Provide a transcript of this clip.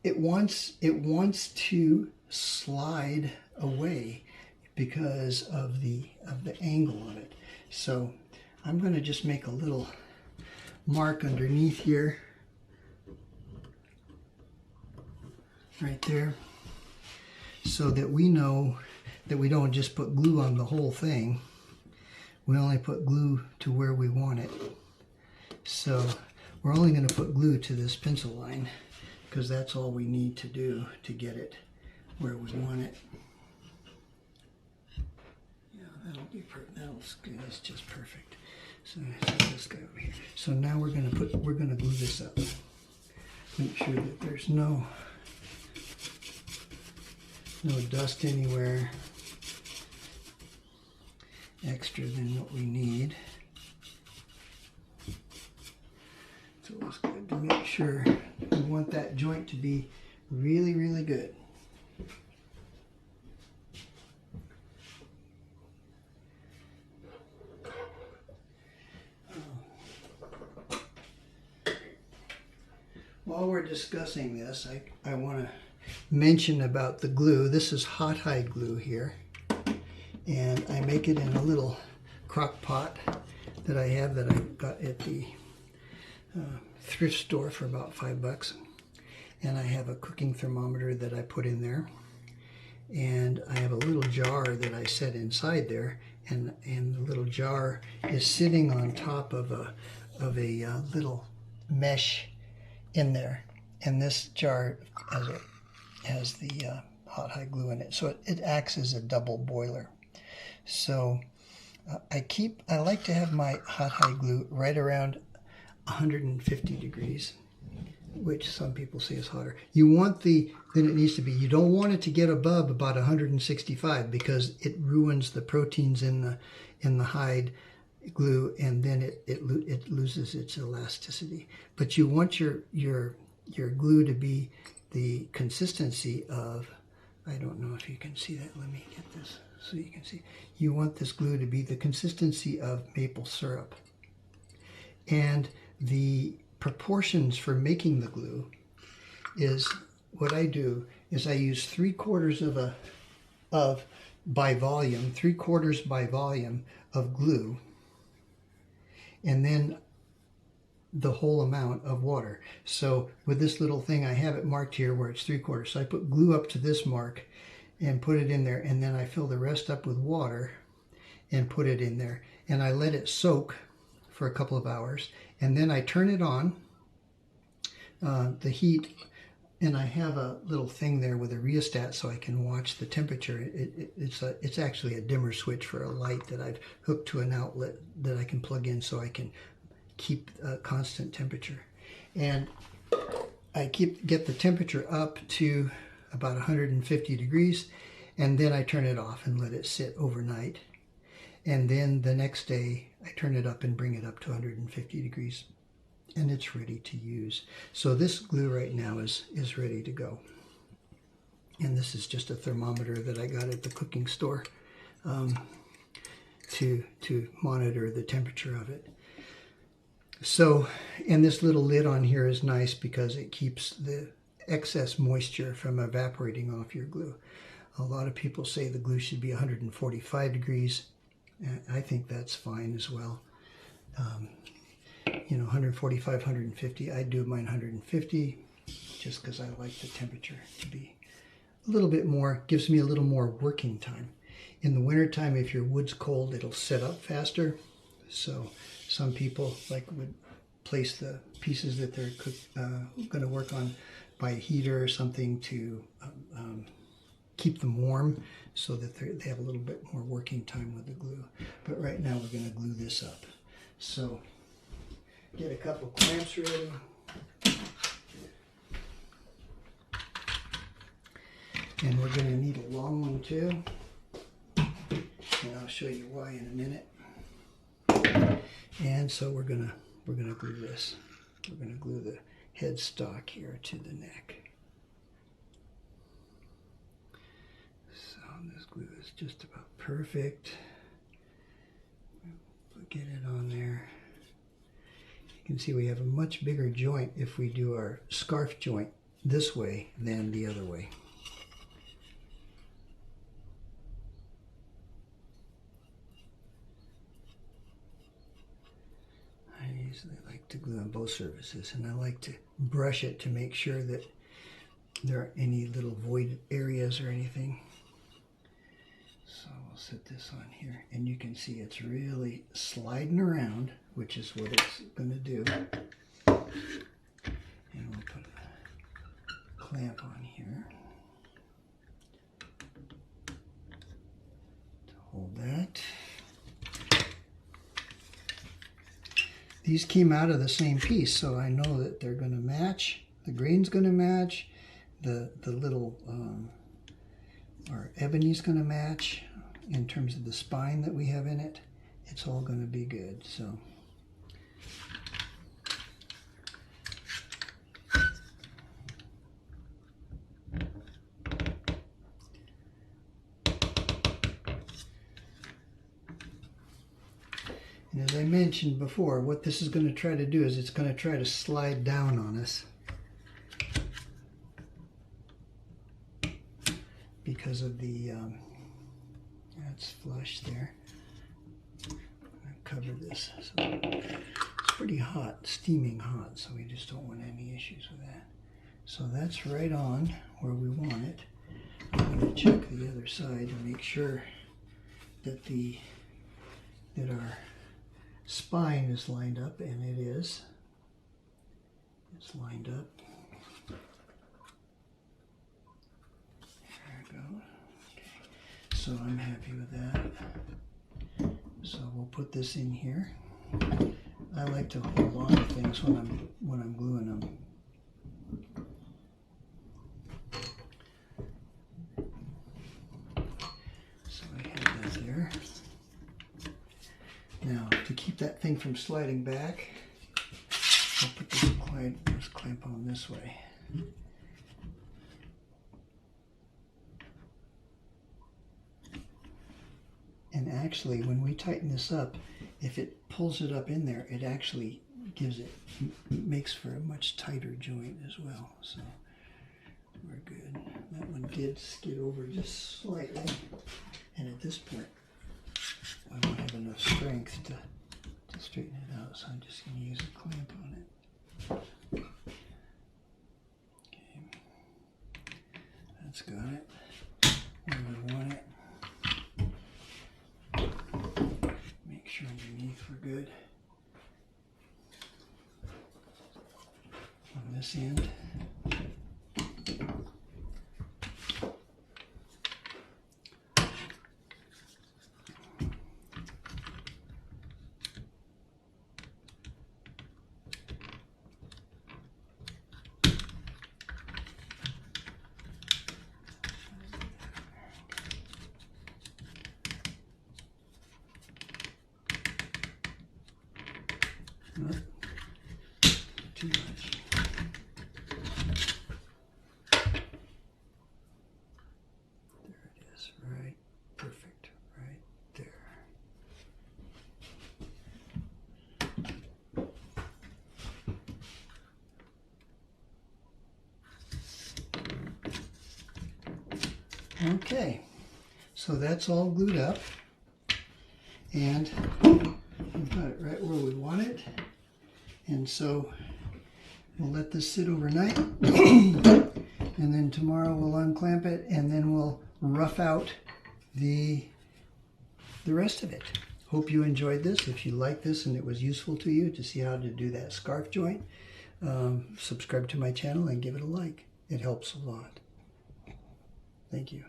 it wants to slide away because of the angle of it. So I'm going to just make a little mark underneath here, right there, so that we know that we don't just put glue on the whole thing. We only put glue to where we want it. So we're only going to put glue to this pencil line because that's all we need to do to get it where we want it. Yeah, that'll be perfect. That's just perfect. So this guy over here. So now we're going to glue this up. Make sure that there's no dust anywhere extra than what we need. So it's good to make sure we want that joint to be really, really good. While we're discussing this, I want to mention about the glue. This is Hot Hide glue here, and I make it in a little crock pot that I have that I got at the thrift store for about $5, and I have a cooking thermometer that I put in there, and I have a little jar that I set inside there, and the little jar is sitting on top of a little mesh in there, and this jar has the Hot Hide glue in it, so it acts as a double boiler. So I like to have my Hot Hide glue right around 150 degrees, which some people say is hotter. You want than it needs to be. You don't want it to get above about 165 because it ruins the proteins in the hide glue, and then it loses its elasticity. But you want your glue to be the consistency of, I don't know if you can see that. Let me get this so you can see. You want this glue to be the consistency of maple syrup. And the proportions for making the glue is, what I do is I use 3/4 by volume, 3/4 by volume of glue, and then the whole amount of water. So with this little thing, I have it marked here where it's 3/4. So I put glue up to this mark and put it in there, and then I fill the rest up with water and put it in there, and I let it soak for a couple of hours, and then I turn it on, the heat, and I have a little thing there with a rheostat so I can watch the temperature. It's actually a dimmer switch for a light that I've hooked to an outlet that I can plug in so I can keep a constant temperature. And I get the temperature up to about 150 degrees, and then I turn it off and let it sit overnight. And then the next day I turn it up and bring it up to 150 degrees, and it's ready to use. So this glue right now is ready to go. And this is just a thermometer that I got at the cooking store to monitor the temperature of it. So, and this little lid on here is nice because it keeps the excess moisture from evaporating off your glue. A lot of people say the glue should be 145 degrees. I think that's fine as well. 145, 150. I do mine 150 just because I like the temperature to be a little bit more, gives me a little more working time. In the wintertime, if your wood's cold, it'll set up faster. So some people would place the pieces that they're going to work on by a heater or something to keep them warm so that they have a little bit more working time with the glue. But right now we're going to glue this up. So get a couple clamps ready. And we're going to need a long one too. And I'll show you why in a minute. And so we're gonna glue this. We're gonna glue the headstock here to the neck. So this glue is just about perfect. We'll get it on there. You can see we have a much bigger joint if we do our scarf joint this way than the other way. I usually like to glue on both surfaces, and I like to brush it to make sure that there aren't any little void areas or anything. So we'll set this on here, and you can see it's really sliding around, which is what it's going to do. And we'll put a clamp on here to hold that. These came out of the same piece, so I know that they're going to match. The green's going to match. The little our ebony's going to match in terms of the spine that we have in it. It's all going to be good. So and as I mentioned before, what this is going to try to do is it's going to try to slide down on us because of the, that's flush there. I'm going to cover this. So it's pretty hot, steaming hot, so we just don't want any issues with that. So that's right on where we want it. I'm going to check the other side to make sure that our spine is lined up, and it is. It's lined up. There we go. Okay. So I'm happy with that. So we'll put this in here. I like to hold on to things when I'm gluing them. So I have that there. Now, to keep that thing from sliding back, I'll put this clamp on this way. And actually, when we tighten this up, if it pulls it up in there, it actually makes for a much tighter joint as well. So we're good. That one did skid over just slightly, and at this point, I don't have enough strength to straighten it out, so I'm just going to use a clamp on it. Okay, that's got it where we want it. Make sure underneath we're good. On this end. Not too much. There it is, right, perfect, right there. Okay, so that's all glued up, and we've got it right where we want it. And so we'll let this sit overnight, and then tomorrow we'll unclamp it, and then we'll rough out the rest of it. Hope you enjoyed this. If you like this and it was useful to you to see how to do that scarf joint, subscribe to my channel and give it a like. It helps a lot. Thank you.